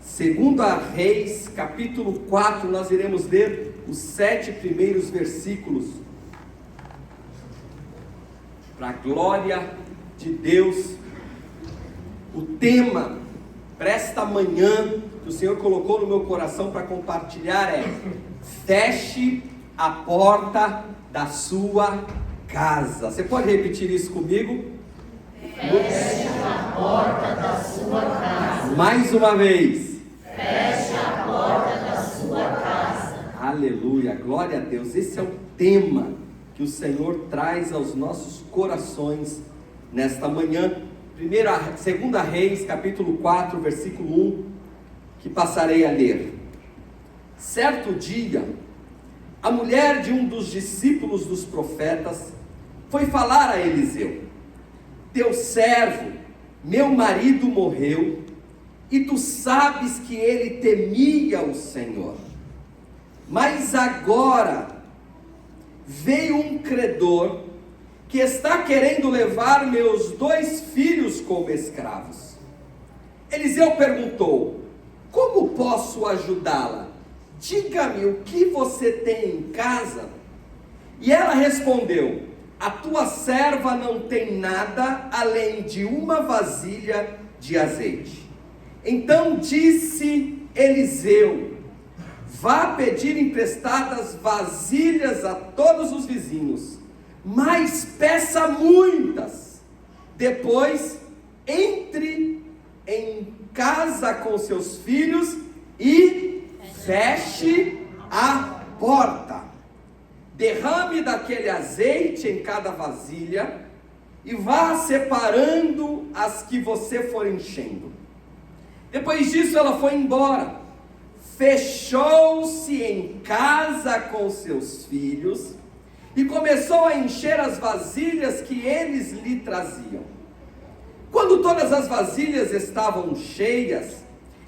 Segunda Reis, capítulo 4, nós iremos ler os 7 primeiros versículos. Para a glória de Deus, o tema para esta manhã que o Senhor colocou no meu coração para compartilhar é: feche a porta da sua casa. Você pode repetir isso comigo? Feche a porta da sua casa. Mais uma vez. Feche a porta da sua casa. Aleluia, glória a Deus. Esse é o tema que o Senhor traz aos nossos corações nesta manhã. Segunda Reis, capítulo 4, versículo 1, que passarei a ler. Certo dia, a mulher de um dos discípulos dos profetas foi falar a Eliseu: teu servo, meu marido, morreu, e tu sabes que ele temia o Senhor. Mas agora veio um credor que está querendo levar meus 2 filhos como escravos. Eliseu perguntou: como posso ajudá-la? Diga-me o que você tem em casa. E ela respondeu: a tua serva não tem nada além de uma vasilha de azeite. Então disse Eliseu: vá pedir emprestadas vasilhas a todos os vizinhos, mas peça muitas. Depois entre em casa com seus filhos e feche a porta. Derrame daquele azeite em cada vasilha e vá separando as que você for enchendo. Depois disso ela foi embora, fechou-se em casa com seus filhos e começou a encher as vasilhas que eles lhe traziam. Quando todas as vasilhas estavam cheias,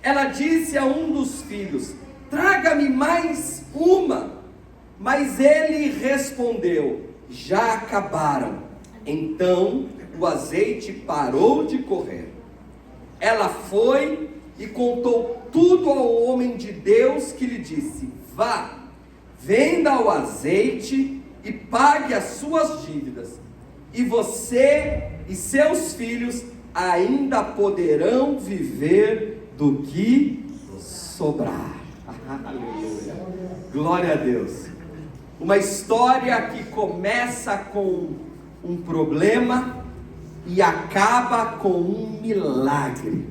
ela disse a um dos filhos: traga-me mais uma. Mas ele respondeu: já acabaram. Então o azeite parou de correr. Ela foi e contou tudo ao homem de Deus, que lhe disse: vá, venda o azeite e pague as suas dívidas, e você e seus filhos ainda poderão viver do que sobrar. Aleluia. Glória a Deus. Uma história que começa com um problema e acaba com um milagre.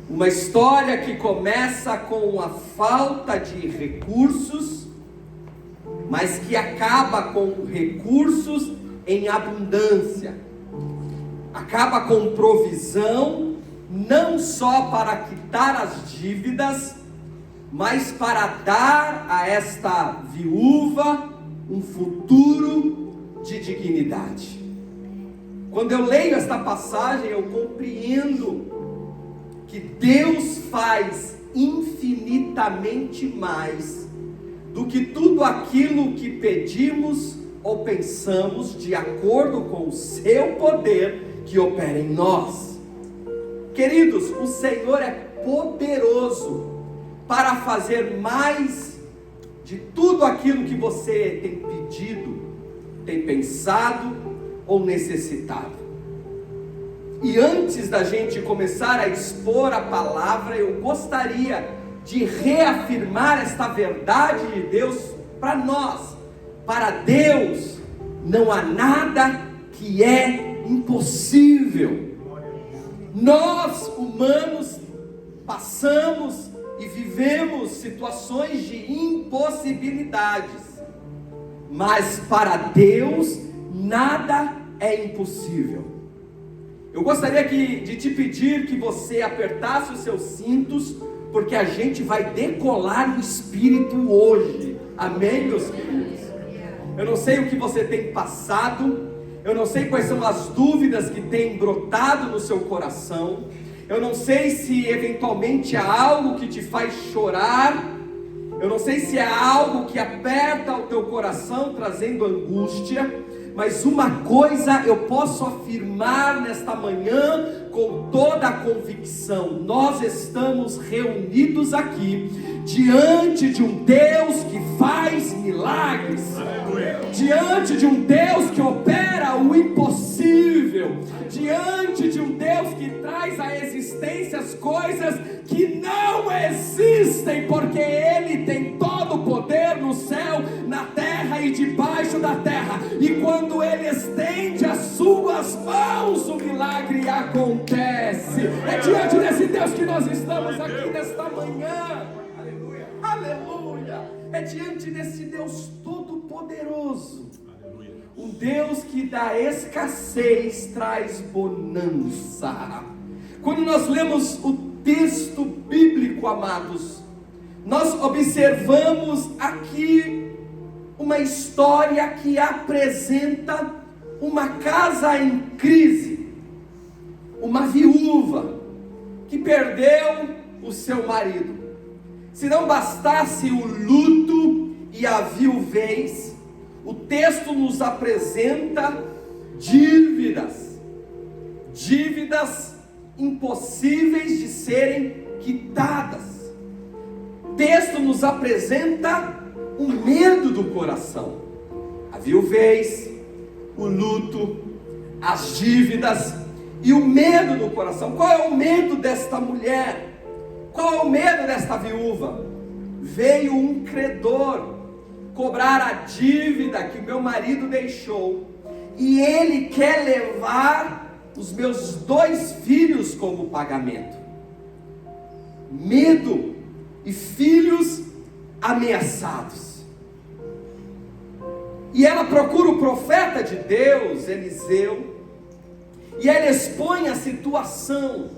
Uma história que começa com a falta de recursos, mas que acaba com recursos em abundância. Acaba com provisão, não só para quitar as dívidas, mas para dar a esta viúva um futuro de dignidade. Quando eu leio esta passagem, eu compreendo que Deus faz infinitamente mais do que tudo aquilo que pedimos ou pensamos, de acordo com o seu poder que opera em nós. Queridos, o Senhor é poderoso para fazer mais de tudo aquilo que você tem pedido, tem pensado ou necessitado. E antes da gente começar a expor a palavra, eu gostaria de reafirmar esta verdade de Deus para nós. Para Deus não há nada que é impossível. Nós, humanos, passamos e vivemos situações de impossibilidades, mas para Deus nada é impossível. Eu gostaria de te pedir que você apertasse os seus cintos, porque a gente vai decolar no Espírito hoje. Amém, meus queridos? Eu não sei o que você tem passado, eu não sei quais são as dúvidas que têm brotado no seu coração, eu não sei se eventualmente há algo que te faz chorar, eu não sei se há algo que aperta o teu coração, trazendo angústia, mas uma coisa eu posso afirmar nesta manhã, com toda a convicção, nós estamos reunidos aqui diante de um Deus que faz milagres, diante de um Deus que opera o impossível, diante de um Deus que traz à existência as coisas que não existem, porque Ele tem todo o poder no céu, na terra e debaixo da terra, e quando Ele estende as suas mãos, o milagre acontece. É diante desse Deus que nós estamos aqui nesta manhã. Aleluia, aleluia. É diante desse Deus todo-poderoso, um Deus que da escassez traz bonança. Quando nós lemos o texto bíblico, amados, nós observamos aqui uma história que apresenta uma casa em crise, uma viúva que perdeu o seu marido. Se não bastasse o luto e a viuvez, o texto nos apresenta dívidas impossíveis de serem quitadas. O texto nos apresenta o medo do coração, a viuvez, o luto, as dívidas e o medo do coração. Qual é o medo desta mulher? Qual é o medo desta viúva? Veio um credor cobrar a dívida que meu marido deixou, e ele quer levar os meus 2 filhos como pagamento. Medo e filhos ameaçados. E ela procura o profeta de Deus, Eliseu, e ela expõe a situação.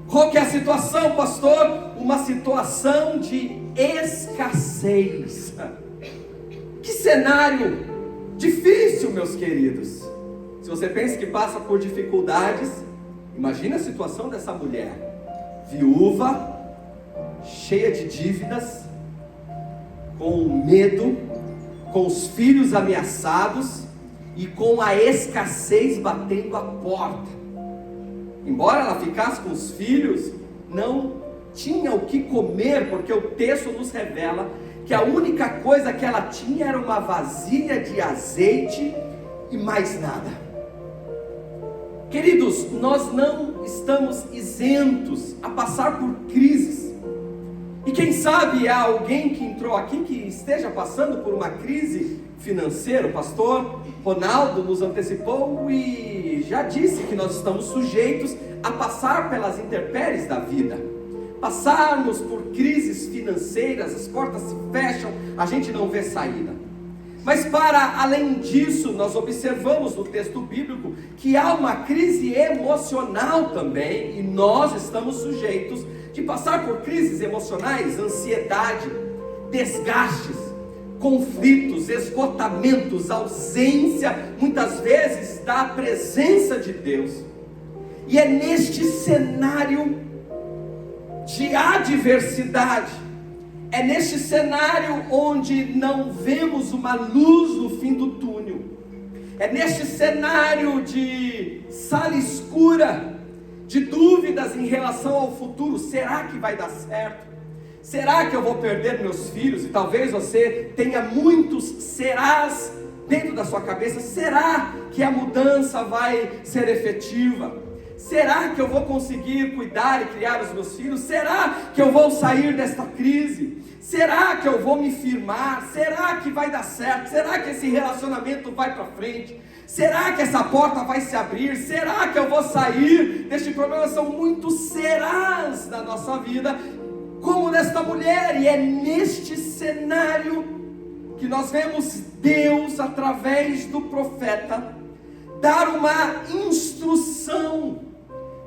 Qual que é a situação, pastor? Uma situação de escassez. Que cenário difícil, meus queridos. Se você pensa que passa por dificuldades, imagine a situação dessa mulher, viúva, cheia de dívidas, com medo, com os filhos ameaçados e com a escassez batendo a porta. Embora ela ficasse com os filhos, não tinha o que comer, porque o texto nos revela que a única coisa que ela tinha era uma vasilha de azeite e mais nada. Queridos, nós não estamos isentos a passar por crises. E quem sabe há alguém que entrou aqui que esteja passando por uma crise financeira. O pastor Ronaldo nos antecipou e já disse que nós estamos sujeitos a passar pelas intempéries da vida. Passarmos por crises financeiras, as portas se fecham, a gente não vê saída. Mas para além disso, nós observamos no texto bíblico que há uma crise emocional também, e nós estamos sujeitos de passar por crises emocionais, ansiedade, desgastes, conflitos, esgotamentos, ausência, muitas vezes, da presença de Deus. E é neste cenário de adversidade, é neste cenário onde não vemos uma luz no fim do túnel, é neste cenário de sala escura, de dúvidas em relação ao futuro. Será que vai dar certo? Será que eu vou perder meus filhos? E talvez você tenha muitos serás dentro da sua cabeça. Será que a mudança vai ser efetiva? Será que eu vou conseguir cuidar e criar os meus filhos? Será que eu vou sair desta crise? Será que eu vou me firmar? Será que vai dar certo? Será que esse relacionamento vai para frente? Será que essa porta vai se abrir? Será que eu vou sair deste problema? São muitos serás na nossa vida, como nesta mulher. E é neste cenário que nós vemos Deus, através do profeta, dar uma instrução,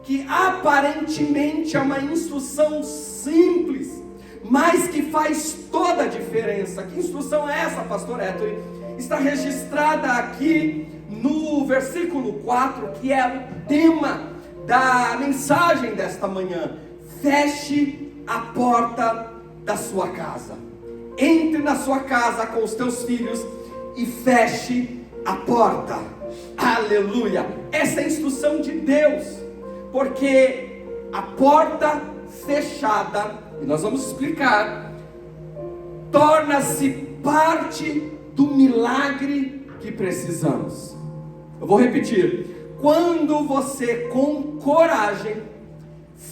que aparentemente é uma instrução simples, mas que faz toda a diferença. Que instrução é essa, pastor Ettore? Está registrada aqui no versículo 4, que é o tema da mensagem desta manhã. Feche a porta da sua casa. Entre na sua casa com os teus filhos e feche a porta. Aleluia! Essa é a instrução de Deus. Porque a porta fechada, e nós vamos explicar, torna-se parte do milagre que precisamos. Eu vou repetir: quando você com coragem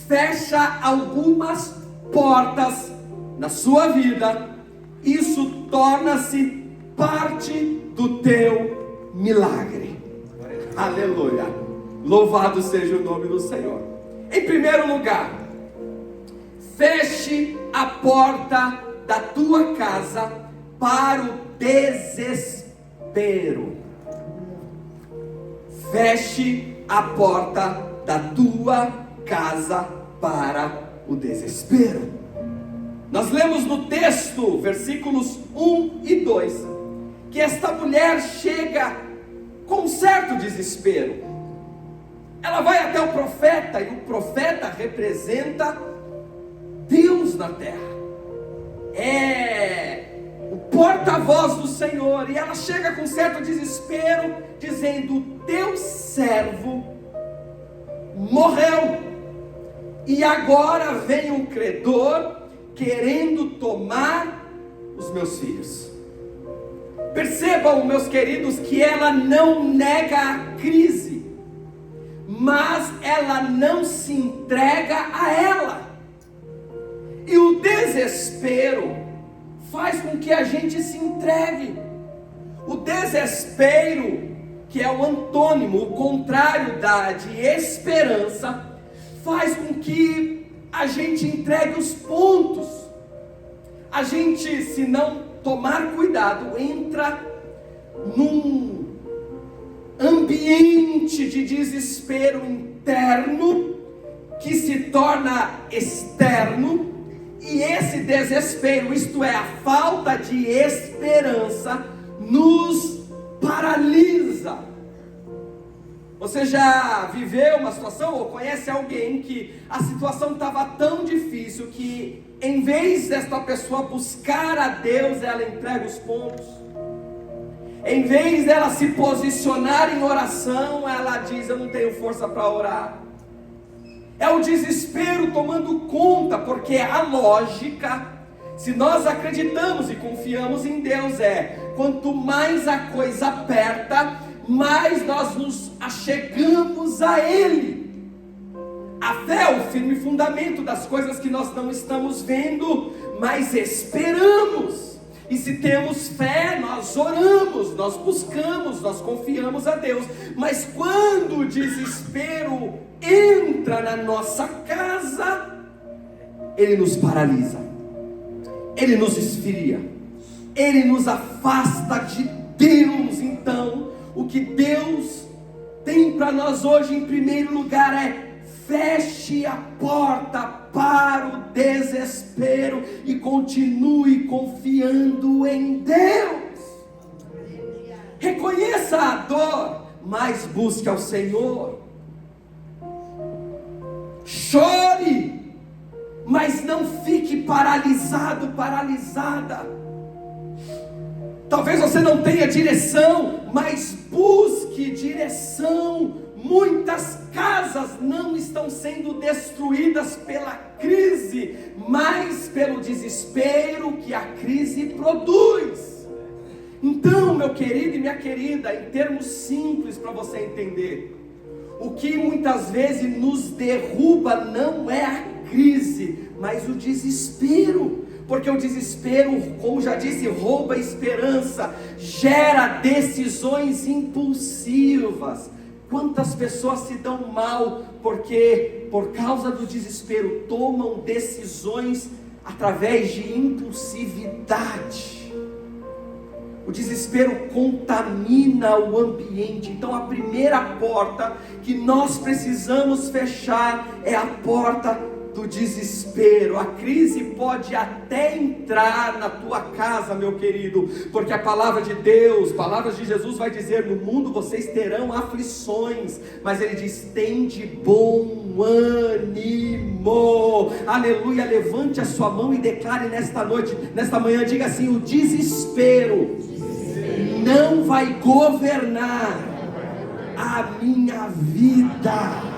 fecha algumas portas na sua vida, isso torna-se parte do teu milagre. Aleluia, louvado seja o nome do Senhor. Em primeiro lugar, feche a porta da tua casa para o desespero. Feche a porta da tua casa para o desespero. Nós lemos no texto, versículos 1 e 2, que esta mulher chega com certo desespero. Ela vai até o profeta, e o profeta representa Deus na terra. É o porta-voz do Senhor, e ela chega com certo desespero, dizendo: teu servo morreu, e agora vem um credor querendo tomar os meus filhos. Percebam, meus queridos, que ela não nega a crise, mas ela não se entrega a ela. E o desespero faz com que a gente se entregue. O desespero, que é o antônimo, o contrário de esperança, faz com que a gente entregue os pontos. A gente, se não tomar cuidado, entra num ambiente de desespero interno que se torna externo, e esse desespero, isto é, a falta de esperança, nos paralisa. Você já viveu uma situação ou conhece alguém que a situação estava tão difícil que, em vez desta pessoa buscar a Deus, ela entrega os pontos? Em vez dela se posicionar em oração, ela diz: eu não tenho força para orar. É o desespero tomando conta, porque a lógica, se nós acreditamos e confiamos em Deus, quanto mais a coisa aperta, mais nós nos achegamos a Ele. A fé é o firme fundamento das coisas que nós não estamos vendo, mas esperamos. E se temos fé, nós oramos, nós buscamos, nós confiamos a Deus. Mas quando o desespero entra na nossa casa, ele nos paralisa, ele nos esfria, ele nos afasta de Deus. Então, o que Deus tem para nós hoje, em primeiro lugar, feche a porta para o desespero e continue confiando em Deus. Reconheça a dor, mas busque ao Senhor. Chore, mas não fique paralisado, paralisada. Talvez você não tenha direção, mas busque direção. Muitas casas não estão sendo destruídas pela crise, mas pelo desespero que a crise produz. Então, meu querido e minha querida, em termos simples para você entender, o que muitas vezes nos derruba não é a crise, mas o desespero. Porque o desespero, como já disse, rouba a esperança, gera decisões impulsivas. Quantas pessoas se dão mal porque, por causa do desespero, tomam decisões através de impulsividade. O desespero contamina o ambiente. Então a primeira porta que nós precisamos fechar é a porta do desespero. A crise pode até entrar na tua casa, meu querido, porque a palavra de Deus, palavras de Jesus vai dizer: no mundo vocês terão aflições, mas ele diz: tende bom ânimo. Aleluia. Levante a sua mão e declare nesta noite, nesta manhã, diga assim: o desespero não vai governar a minha vida.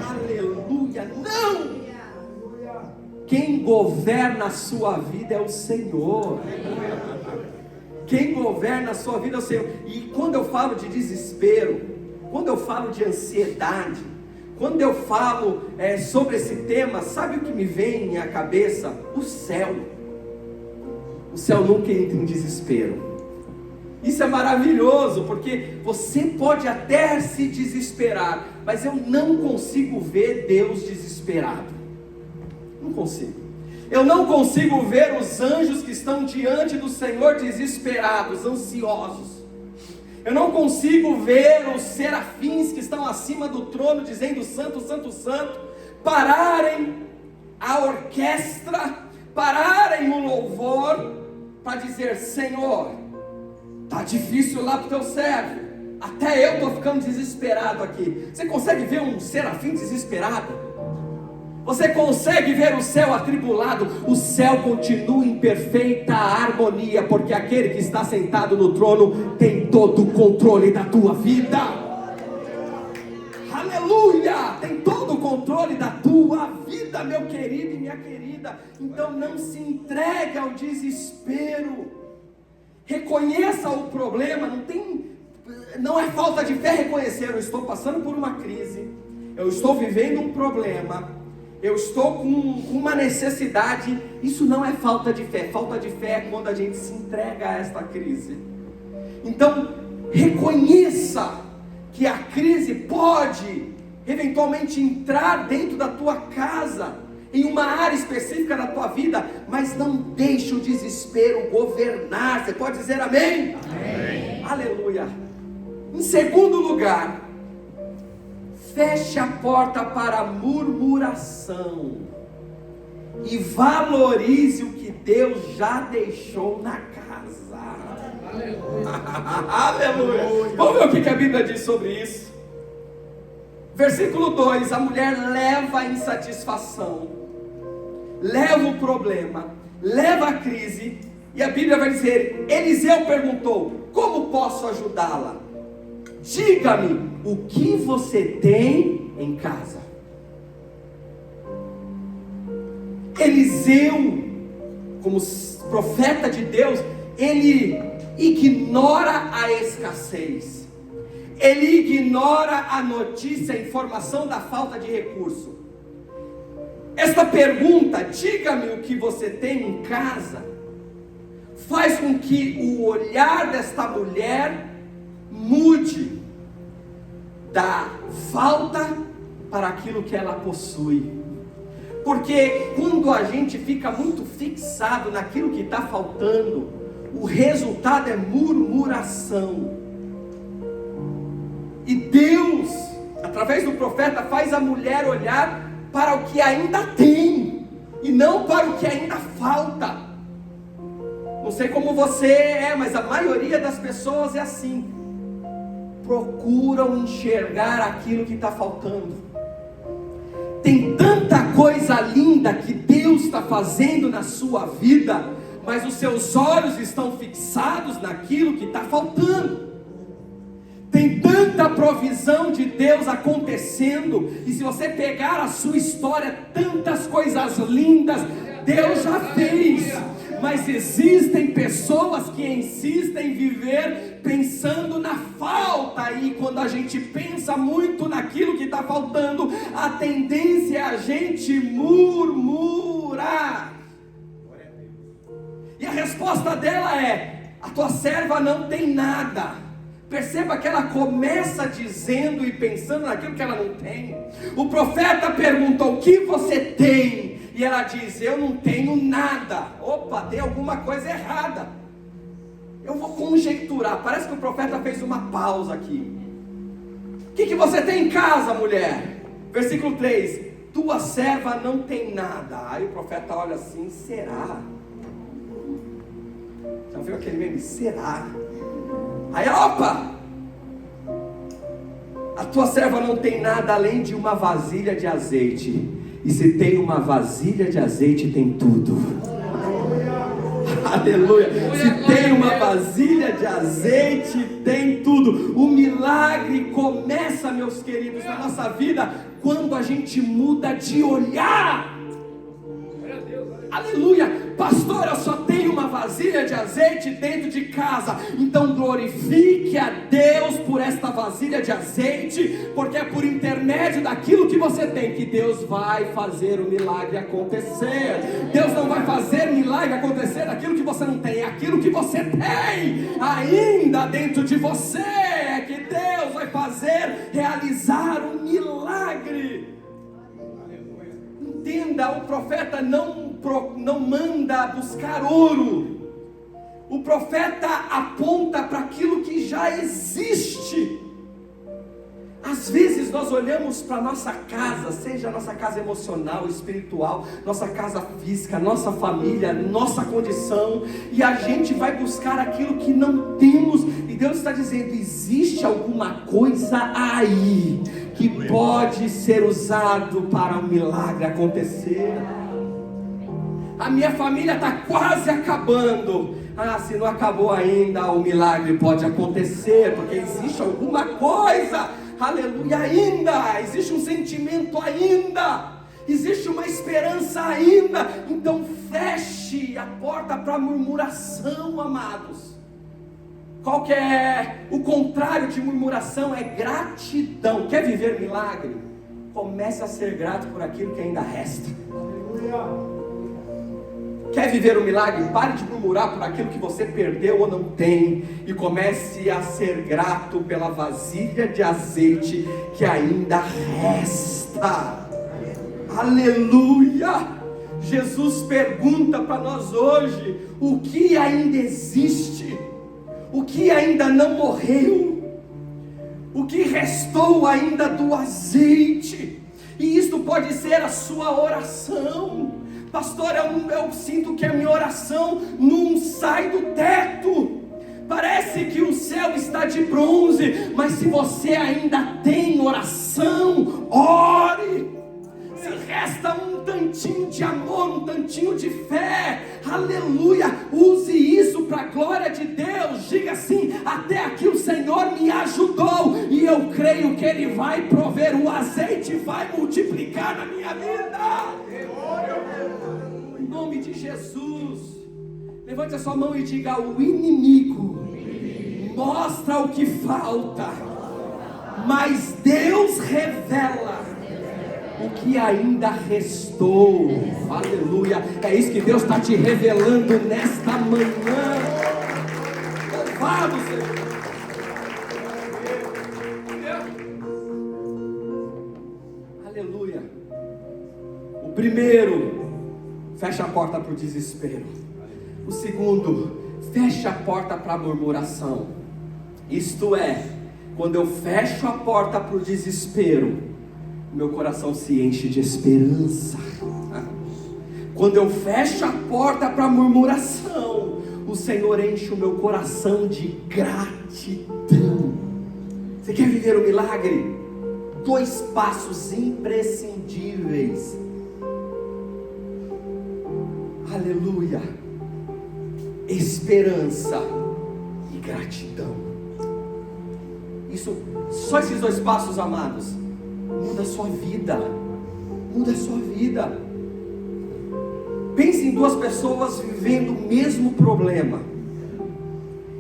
Aleluia. quem governa a sua vida é o Senhor. Quem governa a sua vida é o Senhor. E quando eu falo de desespero, quando eu falo de ansiedade, quando eu falo sobre esse tema, sabe o que me vem à cabeça? O céu. O céu nunca entra em desespero. Isso é maravilhoso, porque você pode até se desesperar, mas eu não consigo ver Deus desesperado. Não consigo. Eu não consigo ver os anjos que estão diante do Senhor desesperados, ansiosos. Eu não consigo ver os serafins que estão acima do trono dizendo santo, santo, santo, pararem a orquestra, pararem o louvor para dizer: Senhor, está difícil lá para o teu servo, até eu estou ficando desesperado aqui. Você consegue ver um serafim desesperado? Você consegue ver o céu atribulado? O céu continua em perfeita harmonia, porque aquele que está sentado no trono tem todo o controle da tua vida. Aleluia! Tem todo o controle da tua vida, meu querido e minha querida. Então não se entregue ao desespero. Reconheça o problema. Não é falta de fé reconhecer: eu estou passando por uma crise, eu estou vivendo um problema, eu estou com uma necessidade. Isso não é falta de fé. Falta de fé é quando a gente se entrega a esta crise. Então reconheça que a crise pode eventualmente entrar dentro da tua casa, em uma área específica da tua vida, mas não deixe o desespero governar. Você pode dizer amém? Amém. Aleluia. Em segundo lugar, feche a porta para a murmuração e valorize o que Deus já deixou na casa. Aleluia. Aleluia. Vamos ver o que a Bíblia diz sobre isso. Versículo 2: a mulher leva a insatisfação, leva o problema, leva a crise, e a Bíblia vai dizer: Eliseu perguntou: como posso ajudá-la? Diga-me, o que você tem em casa? Eliseu, como profeta de Deus, ele ignora a escassez, ele ignora a notícia, a informação da falta de recurso. Esta pergunta, diga-me o que você tem em casa, faz com que o olhar desta mulher mude da falta para aquilo que ela possui. Porque quando a gente fica muito fixado naquilo que está faltando, o resultado é murmuração. E Deus, através do profeta, faz a mulher olhar para o que ainda tem e não para o que ainda falta. Não sei como você é, mas a maioria das pessoas é assim. Procuram enxergar aquilo que está faltando. Tem tanta coisa linda que Deus está fazendo na sua vida, mas os seus olhos estão fixados naquilo que está faltando. Tem tanta provisão de Deus acontecendo, e se você pegar a sua história, tantas coisas lindas Deus já fez, mas existem pessoas que insistem em viver pensando na falta, e quando a gente pensa muito naquilo que está faltando, a tendência é a gente murmurar. E a resposta dela é: a tua serva não tem nada. Perceba que ela começa dizendo e pensando naquilo que ela não tem. O profeta perguntou: o que você tem? E ela diz: eu não tenho nada. Opa, tem alguma coisa errada. Eu vou conjecturar. Parece que o profeta fez uma pausa aqui. O que você tem em casa, mulher? Versículo 3: tua serva não tem nada. Aí o profeta olha assim: será? Já viu aquele meme? Será? Aí, opa! A tua serva não tem nada além de uma vasilha de azeite. E se tem uma vasilha de azeite, tem tudo. Aleluia! Se tem uma vasilha de azeite, tem tudo. O milagre começa, meus queridos, na nossa vida, quando a gente muda de olhar. Aleluia, pastor, eu só tenho uma vasilha de azeite dentro de casa. Então glorifique a Deus por esta vasilha de azeite, porque é por intermédio daquilo que você tem que Deus vai fazer o milagre acontecer. Deus não vai fazer milagre acontecer daquilo que você não tem, é aquilo que você tem ainda dentro de você é que Deus vai fazer realizar um milagre. Entenda, o profeta não manda buscar ouro. O profeta aponta para aquilo que já existe. Às vezes nós olhamos para a nossa casa, seja a nossa casa emocional, espiritual, nossa casa física, nossa família, nossa condição, e a gente vai buscar aquilo que não temos, e Deus está dizendo, existe alguma coisa aí, que pode ser usado para um milagre acontecer. A minha família está quase acabando. Se não acabou ainda, o milagre pode acontecer, porque existe alguma coisa, aleluia, ainda, existe um sentimento ainda, existe uma esperança ainda. Então feche a porta para murmuração, amados. Qual que é o contrário de murmuração? É gratidão. Quer viver milagre? Comece a ser grato por aquilo que ainda resta. Quer viver um milagre? Pare de murmurar por aquilo que você perdeu ou não tem, e comece a ser grato pela vasilha de azeite que ainda resta. Aleluia! Jesus pergunta para nós hoje: o que ainda existe? O que ainda não morreu? O que restou ainda do azeite? E isto pode ser a sua oração. Pastor, eu sinto que a minha oração não sai do teto. Parece que o céu está de bronze, mas se você ainda tem oração, ore. Se resta um tantinho de amor, um tantinho de fé, aleluia, use isso para a glória de Deus. Diga assim: até aqui o Senhor me ajudou, e eu creio que Ele vai prover, o azeite vai multiplicar na minha vida. Em nome de Jesus, levante a sua mão e diga: o inimigo mostra o que falta, mas Deus revela o que ainda restou. Aleluia, é isso que Deus está te revelando nesta manhã. Louvado seja. Aleluia. O primeiro, fecha a porta para o desespero. O segundo, fecha a porta para a murmuração. Isto é, quando eu fecho a porta para o desespero, meu coração se enche de esperança. Quando eu fecho a porta para a murmuração, o Senhor enche o meu coração de gratidão. Você quer viver o milagre? 2 passos imprescindíveis. Aleluia. Esperança e gratidão. Isso, só esses 2 passos, amados, muda a sua vida. Muda a sua vida. Pense em 2 pessoas vivendo o mesmo problema.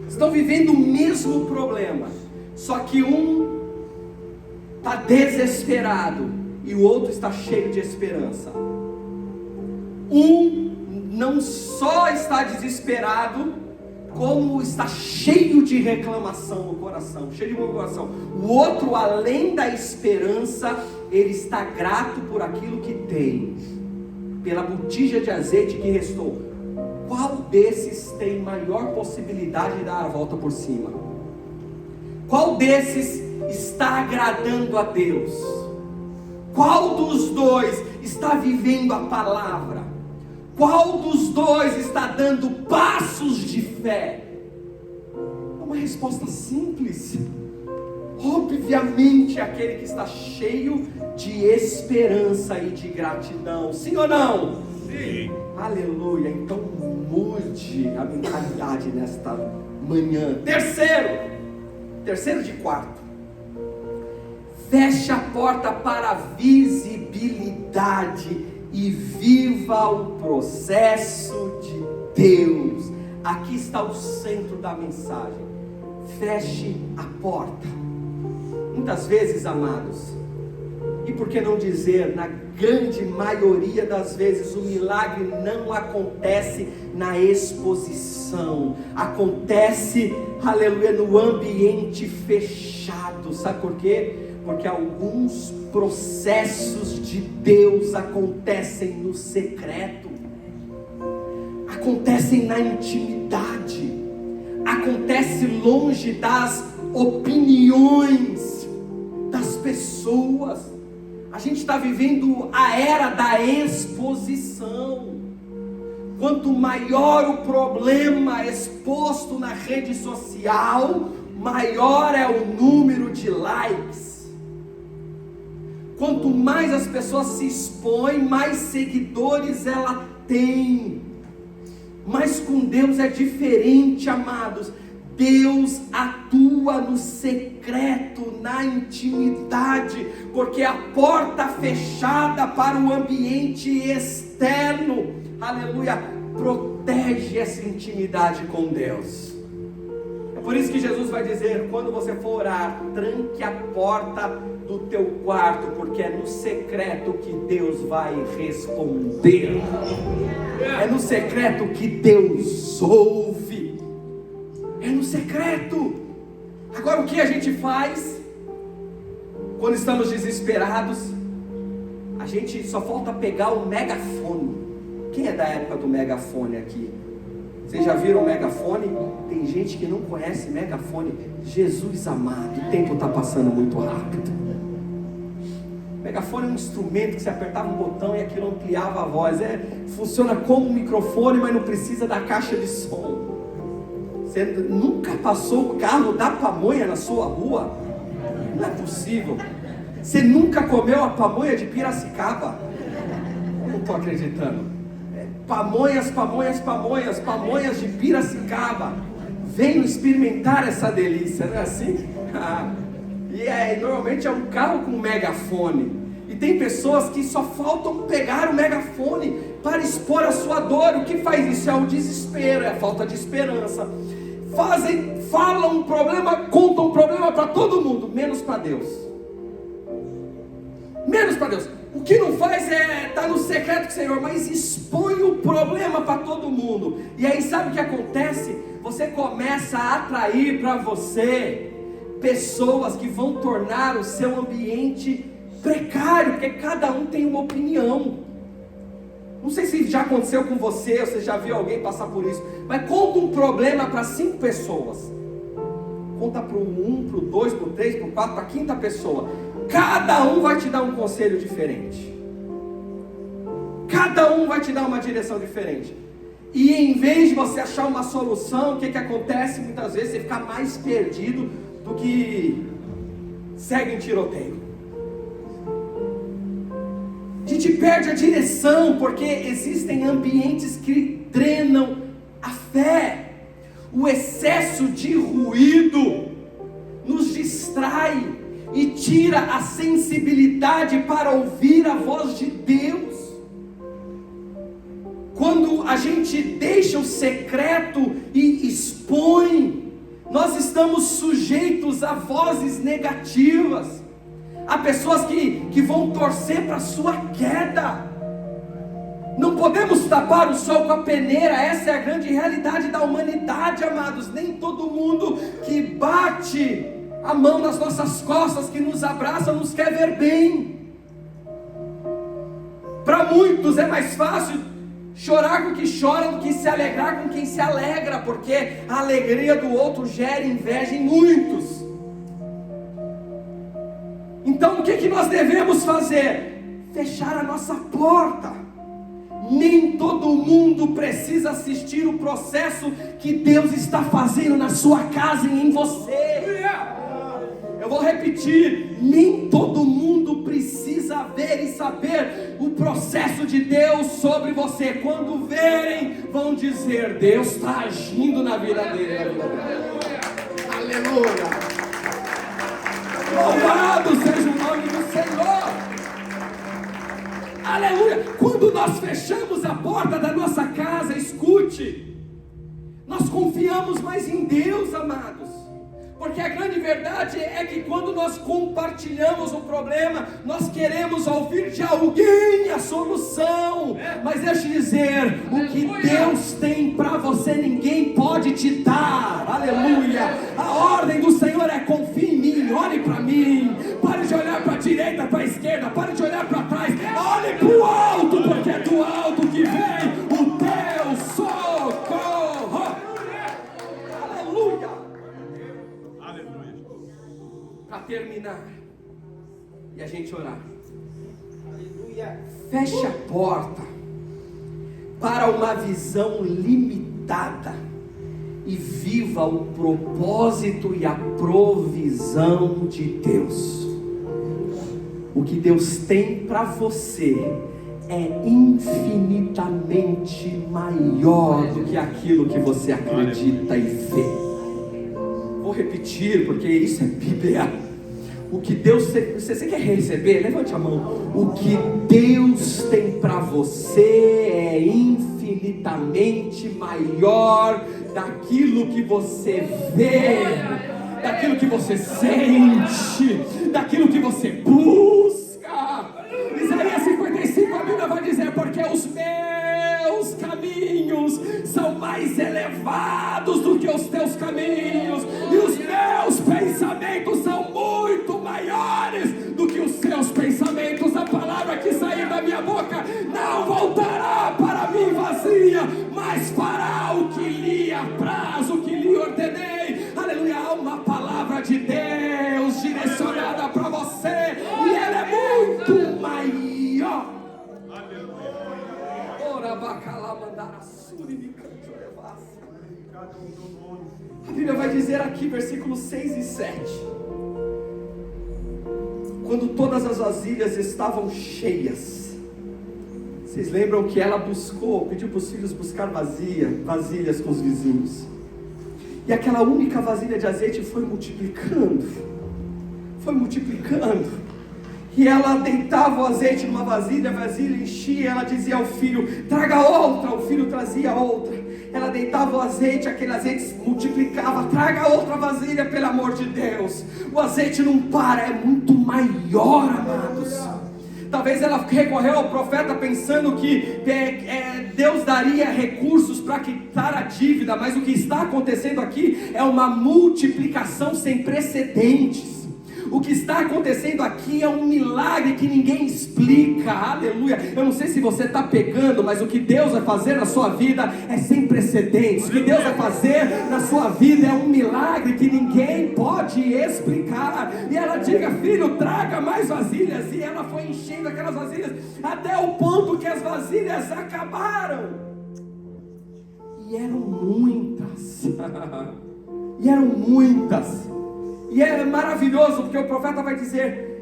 Estão vivendo o mesmo problema, só que um está desesperado e o outro está cheio de esperança. Um não só está desesperado, como está cheio de reclamação no coração, cheio de murmuração. O outro, além da esperança, ele está grato por aquilo que tem, pela botija de azeite que restou. Qual desses tem maior possibilidade de dar a volta por cima? Qual desses está agradando a Deus? Qual dos 2 está vivendo a palavra? Qual dos 2 está dando passos de fé? É uma resposta simples. Obviamente, aquele que está cheio de esperança e de gratidão. Sim ou não? Sim. Aleluia. Então mude a mentalidade nesta manhã. Terceiro de quarto. Feche a porta para a visibilidade e viva o processo de Deus. Aqui está o centro da mensagem. Feche a porta. Muitas vezes, amados, e por que não dizer, na grande maioria das vezes, o milagre não acontece na exposição, acontece, aleluia, no ambiente fechado. Sabe por quê? Porque alguns processos de Deus acontecem no secreto, acontecem na intimidade, acontece longe das opiniões das pessoas. A gente está vivendo a era da exposição. Quanto maior o problema exposto na rede social, maior é o número de likes. Quanto mais as pessoas se expõem, mais seguidores ela tem. Mas com Deus é diferente, amados. Deus atua no secreto, na intimidade, porque a porta fechada para o ambiente externo, aleluia, protege essa intimidade com Deus. É por isso que Jesus vai dizer, quando você for orar, tranque a porta do teu quarto, porque é no secreto que Deus vai responder. É no secreto que Deus ouve. É no secreto. Agora, o que a gente faz quando estamos desesperados? A gente só falta pegar o megafone. Quem é da época do megafone aqui? Vocês já viram o megafone? Tem gente que não conhece megafone. Jesus amado, o tempo está passando muito rápido. Megafone é um instrumento que você apertava um botão e aquilo ampliava a voz. Funciona como um microfone, mas não precisa da caixa de som. Você nunca passou o carro da pamonha na sua rua? Não é possível. Você nunca comeu a pamonha de Piracicaba? Eu não estou acreditando. Pamonhas de Piracicaba. Venham experimentar essa delícia, não é assim? Normalmente é um carro com megafone. E tem pessoas que só faltam pegar o megafone para expor a sua dor. O que faz isso? É o desespero, é a falta de esperança. Falam um problema, contam um problema para todo mundo, menos para Deus. Menos para Deus. O que não faz é estar no secreto com o Senhor, mas expõe o problema para todo mundo. E aí sabe o que acontece? Você começa a atrair para você pessoas que vão tornar o seu ambiente precário, porque cada um tem uma opinião. Não sei se já aconteceu com você, ou você já viu alguém passar por isso, mas conta um problema para 5 pessoas. Conta para o 1, para o 2, para o 3, para o 4, para a 5ª pessoa. Cada um vai te dar um conselho diferente. Cada um vai te dar uma direção diferente. E em vez de você achar uma solução, o que acontece? Muitas vezes você fica mais perdido do que segue em tiroteio. A gente perde a direção, porque existem ambientes que drenam a fé. O excesso de ruído nos distrai e tira a sensibilidade para ouvir a voz de Deus. Quando a gente deixa o secreto e expõe, nós estamos sujeitos a vozes negativas. Há pessoas que vão torcer para a sua queda. Não podemos tapar o sol com a peneira. Essa é a grande realidade da humanidade, amados. Nem todo mundo que bate a mão nas nossas costas, que nos abraça, nos quer ver bem. Para muitos é mais fácil chorar com quem chora do que se alegrar com quem se alegra, porque a alegria do outro gera inveja em muitos. Então o que nós devemos fazer? Fechar a nossa porta. Nem todo mundo precisa assistir o processo que Deus está fazendo na sua casa e em você. Eu vou repetir, nem todo mundo precisa ver e saber o processo de Deus sobre você. Quando verem, vão dizer, Deus está agindo na vida dele. Aleluia. Louvado seja o nome do Senhor. Aleluia. Quando nós fechamos a porta da nossa casa, escute, nós confiamos mais em Deus, amados. Porque a grande verdade é que quando nós compartilhamos um problema, nós queremos ouvir de alguém a solução. Mas deixa eu dizer, o que Deus tem para você, ninguém pode te dar. Aleluia. A ordem do Senhor é: confie em mim, olhe para mim. Pare de olhar para a direita, para a esquerda, pare de olhar para trás. Olhe para o alto, porque é do alto que vem o teu socorro. Aleluia. Para terminar e a gente orar, feche a porta para uma visão limitada e viva o propósito e a provisão de Deus. O que Deus tem para você é infinitamente maior do que aquilo que você acredita e vê. Vou repetir, porque isso é Bíblia. O que Deus tem, você quer receber? Levante a mão. O que Deus tem para você é infinitamente maior daquilo que você vê, daquilo que você sente, daquilo que você busca. Isaías 55, a Bíblia vai dizer: porque os meus caminhos são mais elevados do que os teus caminhos, e os meus pensamentos são muito maiores do que os seus pensamentos. A palavra que sair da minha boca não voltará para mim vazia, mas fará o que lhe apraz, o que lhe ordenei. Aleluia. Há uma palavra de Deus direcionada para você, e ela é muito maior. A Bíblia vai dizer aqui, versículos 6 e 7: quando todas as vasilhas estavam cheias, vocês lembram que ela pediu para os filhos buscar vasilhas com os vizinhos, e aquela única vasilha de azeite foi multiplicando, e ela deitava o azeite numa vasilha, a vasilha enchia, ela dizia ao filho: traga outra, o filho trazia outra. Ela deitava o azeite, aquele azeite multiplicava, traga outra vasilha, pelo amor de Deus. O azeite não para, é muito maior, amados. Talvez ela recorreu ao profeta pensando que Deus daria recursos para quitar a dívida, mas o que está acontecendo aqui é uma multiplicação sem precedentes. O que está acontecendo aqui é um milagre que ninguém explica. Aleluia. Eu não sei se você está pegando, mas o que Deus vai fazer na sua vida é sem precedentes. O que Deus vai fazer na sua vida é um milagre que ninguém pode explicar. E ela diga: filho, traga mais vasilhas. E ela foi enchendo aquelas vasilhas até o ponto que as vasilhas acabaram. E eram muitas. E é maravilhoso, porque o profeta vai dizer: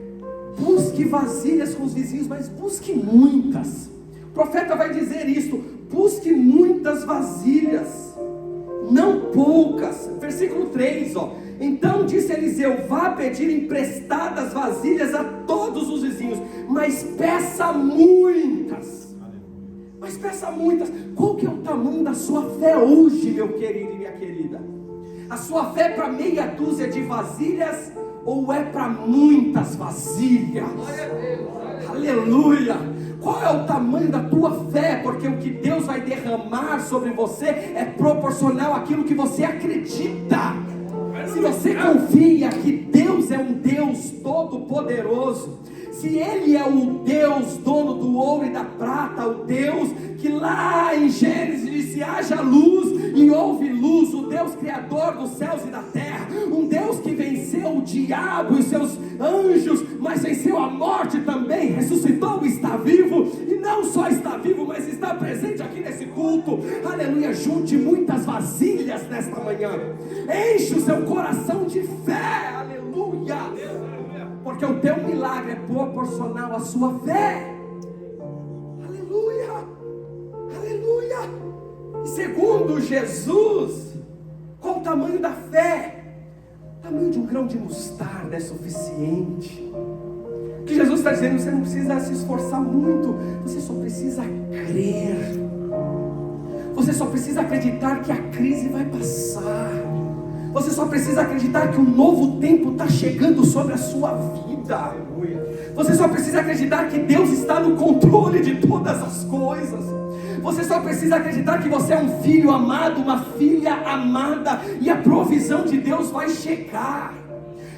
busque vasilhas com os vizinhos, mas busque muitas. O profeta vai dizer isso: busque muitas vasilhas, não poucas. Versículo 3, então disse Eliseu: vá pedir emprestadas vasilhas a todos os vizinhos, mas peça muitas. Qual que é o tamanho da sua fé hoje, meu querido e minha querida? A sua fé é para meia dúzia de vasilhas ou é para muitas vasilhas? Aleluia! Qual é o tamanho da tua fé? Porque o que Deus vai derramar sobre você é proporcional àquilo que você acredita. Se você confia que Deus é um Deus todo-poderoso, se Ele é o Deus dono do ouro e da prata, o Deus que lá em Gênesis disse: haja luz e houve luz, o Deus criador dos céus e da terra, um Deus que venceu o diabo e os seus anjos, mas venceu a morte também, ressuscitou, está vivo, e não só está vivo, mas está presente aqui nesse culto. Aleluia. Junte muitas vasilhas nesta manhã, enche o seu coração de fé. Aleluia. Porque o teu milagre é proporcional à sua fé. Aleluia. E segundo Jesus, qual o tamanho da fé? O tamanho de um grão de mostarda é suficiente. que Jesus está dizendo, você não precisa se esforçar muito, você só precisa crer, você só precisa acreditar que a crise vai passar, você só precisa acreditar que um novo tempo está chegando sobre a sua vida, você só precisa acreditar que Deus está no controle de todas as coisas, você só precisa acreditar que você é um filho amado, uma filha amada, e a provisão de Deus vai chegar.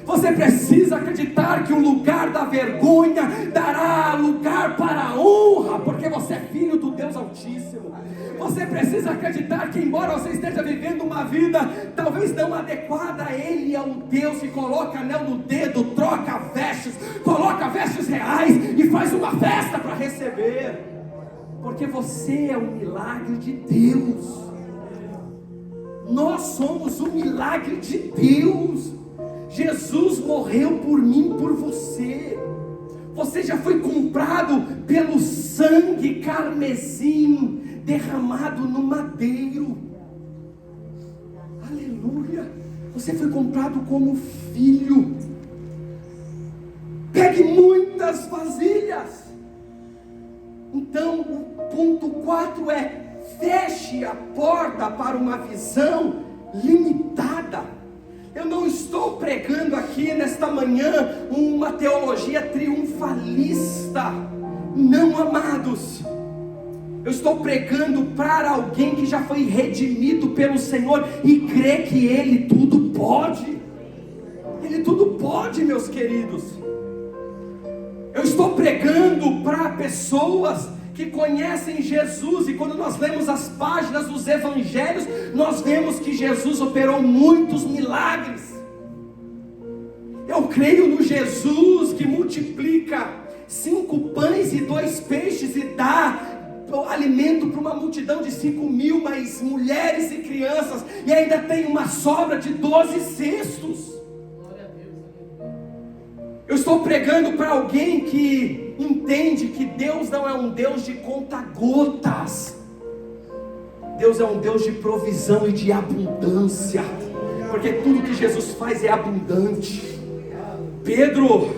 Você precisa acreditar que o lugar da vergonha dará lugar para a honra, porque você é filho do Deus Altíssimo. Você precisa acreditar que, embora você esteja vivendo uma vida talvez não adequada, Ele é o Deus que coloca anel no dedo, troca vestes, coloca vestes reais e faz uma festa para receber, porque você é um milagre de Deus. Nós somos um milagre de Deus. Jesus morreu por mim, por você. Você já foi comprado pelo sangue carmesim derramado no madeiro. Aleluia. Você foi comprado como filho. Pegue muitas vasilhas. Então o ponto 4 é: feche a porta para uma visão limitada. Eu não estou pregando aqui nesta manhã uma teologia triunfalista, não, amados. Eu estou pregando para alguém que já foi redimido pelo Senhor e crê que Ele tudo pode. Ele tudo pode, meus queridos. Eu estou pregando para pessoas que conhecem Jesus, e quando nós lemos as páginas dos evangelhos, nós vemos que Jesus operou muitos milagres. Eu creio no Jesus que multiplica 5 pães e 2 peixes e dá alimento para uma multidão de 5.000, mas mulheres e crianças, e ainda tem uma sobra de 12 cestos. Eu estou pregando para alguém que entende que Deus não é um Deus de conta-gotas. Deus é um Deus de provisão e de abundância, porque tudo que Jesus faz é abundante. Pedro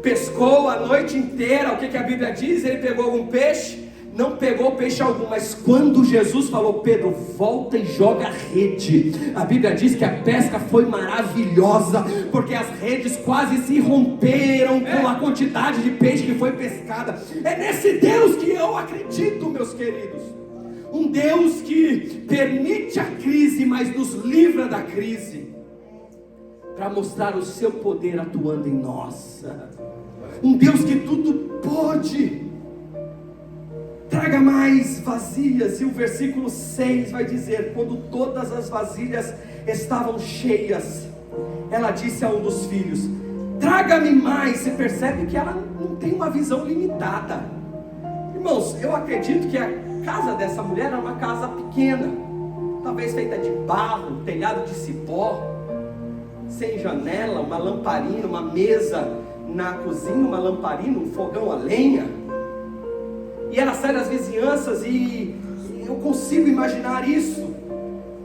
pescou a noite inteira. O que a Bíblia diz? Ele pegou algum peixe? Não pegou peixe algum, mas quando Jesus falou: Pedro, volta e joga a rede, a Bíblia diz que a pesca foi maravilhosa, porque as redes quase se romperam com a quantidade de peixe que foi pescada. É nesse Deus que eu acredito, meus queridos. Um Deus que permite a crise, mas nos livra da crise, para mostrar o seu poder atuando em nós. Um Deus que tudo pode. Traga mais vasilhas. E o versículo 6 vai dizer: quando todas as vasilhas estavam cheias, ela disse a um dos filhos: traga-me mais. Você percebe que ela não tem uma visão limitada. Irmãos, eu acredito que a casa dessa mulher era uma casa pequena, talvez feita de barro, telhado de cipó, sem janela, uma lamparina, uma mesa na cozinha, uma lamparina, um fogão a lenha. E ela sai das vizinhanças, e eu consigo imaginar isso.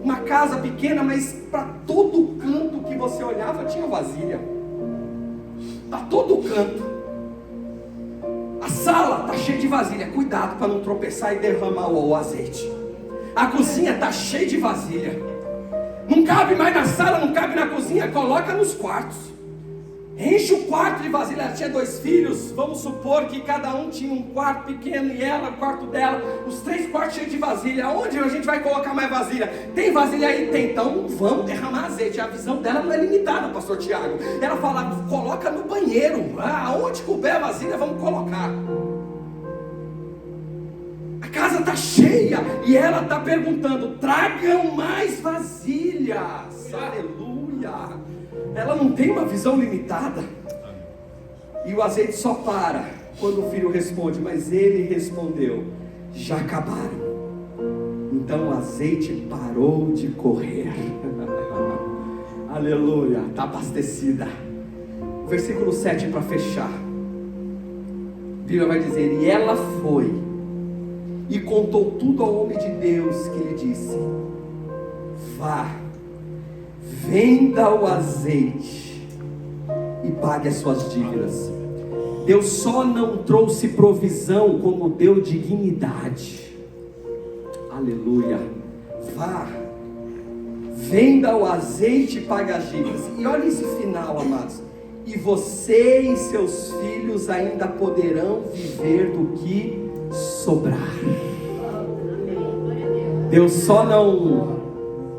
Uma casa pequena, mas para todo canto que você olhava tinha vasilha. Para todo canto. A sala está cheia de vasilha. Cuidado para não tropeçar e derramar o azeite. A cozinha está cheia de vasilha. Não cabe mais na sala, não cabe na cozinha. Coloca nos quartos. Enche o quarto de vasilha. Ela tinha 2 filhos. Vamos supor que cada um tinha um quarto pequeno, e ela, o quarto dela, os 3 quartos cheios de vasilha. Aonde a gente vai colocar mais vasilha? Tem vasilha aí? Tem. Então vamos derramar azeite. A visão dela não é limitada, pastor Tiago. Ela fala: coloca no banheiro. Aonde couber a vasilha, vamos colocar. A casa está cheia, e ela está perguntando: tragam mais vasilhas. Aleluia. Ela não tem uma visão limitada. E o azeite só para quando o filho responde: mas ele respondeu: já acabaram. Então o azeite parou de correr. Aleluia, está abastecida. Versículo 7 para fechar. A Bíblia vai dizer: e ela foi e contou tudo ao homem de Deus, que lhe disse: vá, venda o azeite e pague as suas dívidas, Deus só não trouxe provisão, como deu dignidade. Aleluia. Vá, venda o azeite e paga as dívidas. E olha esse final, amados. E você e seus filhos ainda poderão viver do que sobrar. Deus só não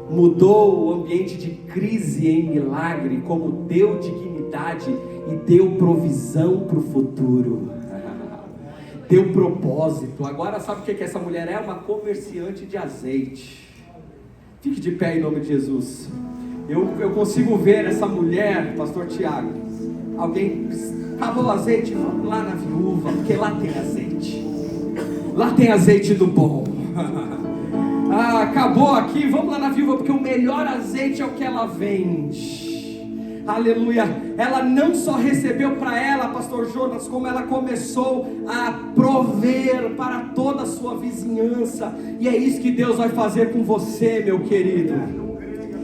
mudou o ambiente de crise em milagre, como deu dignidade e deu provisão para o futuro. Deu propósito. Agora sabe o que essa mulher é? Uma comerciante de azeite. Fique de pé em nome de Jesus. Eu consigo ver essa mulher, pastor Tiago. Alguém, acabou o azeite, vamos lá na viúva, porque lá tem azeite. Lá tem azeite do bom. Acabou aqui, vamos lá na viúva, porque o melhor azeite é o que ela vende. Aleluia. Ela não só recebeu para ela, pastor Jonas, como ela começou a prover para toda a sua vizinhança. E é isso que Deus vai fazer com você, meu querido.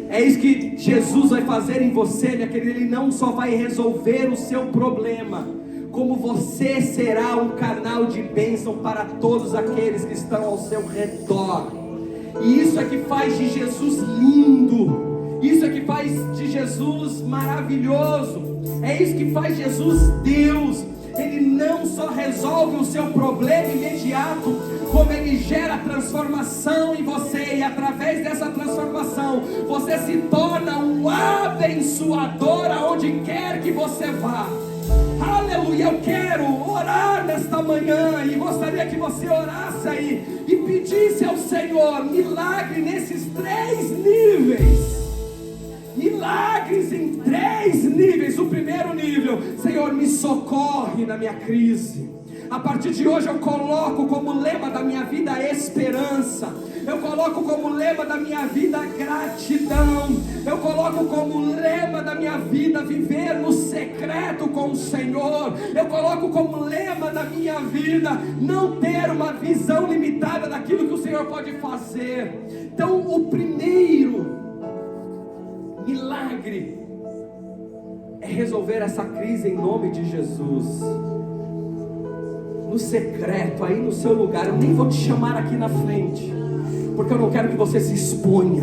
É isso que Jesus vai fazer em você, minha querida. Ele não só vai resolver o seu problema, como você será um canal de bênção para todos aqueles que estão ao seu redor. E isso é que faz de Jesus lindo. Isso é que faz de Jesus maravilhoso. É isso que faz Jesus Deus. Ele não só resolve o seu problema imediato, como ele gera transformação em você. E através dessa transformação, você se torna um abençoador aonde quer que você vá. Aleluia. Eu quero orar nesta manhã e gostaria que você orasse aí e pedisse ao Senhor milagre nesses 3 níveis. Milagres em 3 níveis. O primeiro nível: Senhor, me socorre na minha crise. A partir de hoje eu coloco como lema da minha vida a esperança. Eu coloco como lema da minha vida a gratidão. Eu coloco como lema da minha vida viver no secreto com o Senhor. Eu coloco como lema da minha vida não ter uma visão limitada daquilo que o Senhor pode fazer. Então o primeiro milagre é resolver essa crise em nome de Jesus. No secreto, aí no seu lugar. Eu nem vou te chamar aqui na frente, porque eu não quero que você se exponha.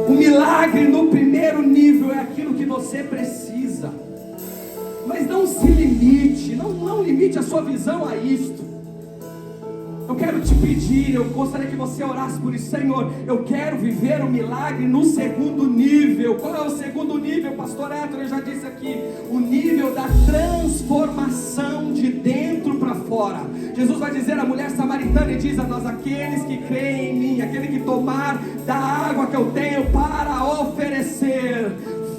O milagre no primeiro nível é aquilo que você precisa. Mas não se limite, não limite a sua visão a isto. Eu quero te pedir, eu gostaria que você orasse por isso. Senhor, eu quero viver o milagre no segundo nível. Qual é o segundo nível, pastor Héctor? Eu já disse aqui, o nível da transformação de dentro para fora. Jesus vai dizer à mulher samaritana e diz a nós: aqueles que creem em mim, aquele que tomar da água que eu tenho para oferecer,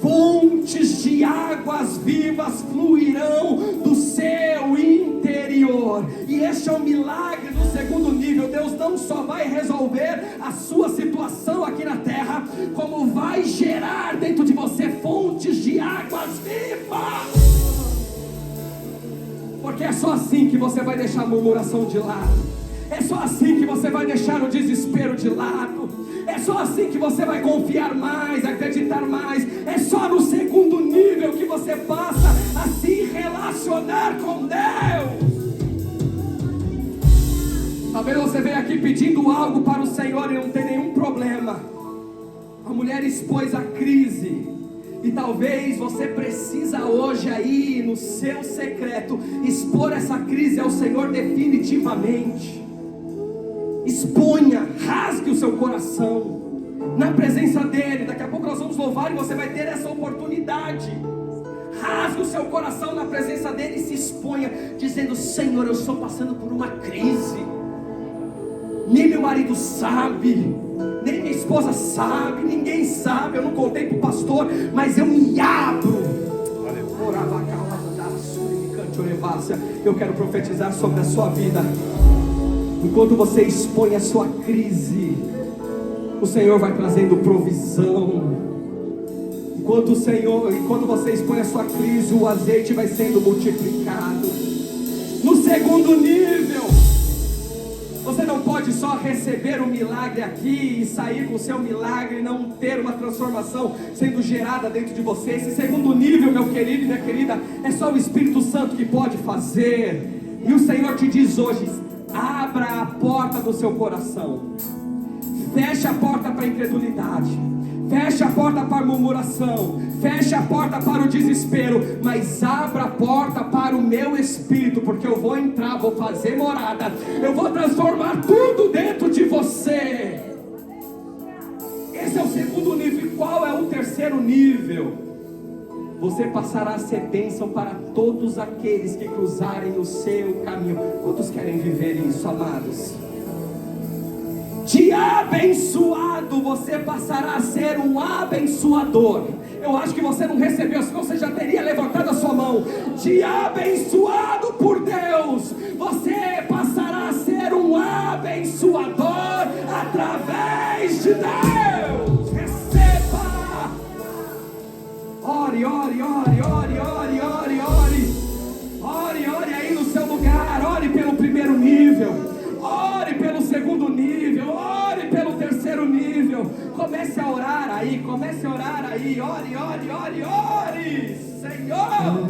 fontes de águas vivas fluirão do seu interior. E este é o milagre do segundo nível. Deus não só vai resolver a sua situação aqui na terra, como vai gerar dentro de você fontes de águas vivas. Porque é só assim que você vai deixar a murmuração de lado. É só assim que você vai deixar o desespero de lado. É só assim que você vai confiar mais, acreditar mais. É só no segundo nível que você passa a se relacionar com Deus. Talvez você venha aqui pedindo algo para o Senhor e não tem nenhum problema. A mulher expôs a crise. E talvez você precisa hoje aí no seu secreto expor essa crise ao Senhor definitivamente. Exponha, rasgue o seu coração na presença dele. Daqui a pouco nós vamos louvar e você vai ter essa oportunidade. Rasgue o seu coração na presença dele e se exponha, dizendo: Senhor, eu estou passando por uma crise. Nem meu marido sabe, nem minha esposa sabe, ninguém sabe. Eu não contei para o pastor, mas eu me abro. Eu quero profetizar sobre a sua vida. Enquanto você expõe a sua crise, o Senhor vai trazendo provisão. Enquanto você expõe a sua crise, o azeite vai sendo multiplicado. No segundo nível, você não pode pode só receber o milagre aqui e sair com o seu milagre e não ter uma transformação sendo gerada dentro de você. Esse segundo nível, meu querido e minha querida, é só o Espírito Santo que pode fazer. E o Senhor te diz hoje: abra a porta do seu coração, fecha a porta para a incredulidade, fecha a porta para a murmuração, fecha a porta para o desespero, mas abra a porta para o meu Espírito, porque eu vou entrar, vou fazer morada, eu vou transformar tudo dentro de você. Esse é o segundo nível. E qual é o terceiro nível? Você passará a ser bênção para todos aqueles que cruzarem o seu caminho. Quantos querem viver isso, amados? De abençoado, você passará a ser um abençoador. Eu acho que você não recebeu, senão você já teria levantado a sua mão. De abençoado por Deus, você passará a ser um abençoador através de Deus. Receba! Ore, ore, ore, ore, ore, ore, ore. Ore, ore aí no seu lugar. Ore pelo primeiro nível, ore pelo segundo nível, ore pelo terceiro nível. Comece a orar aí, comece a orar aí. Ore, ore, ore, ore. Senhor,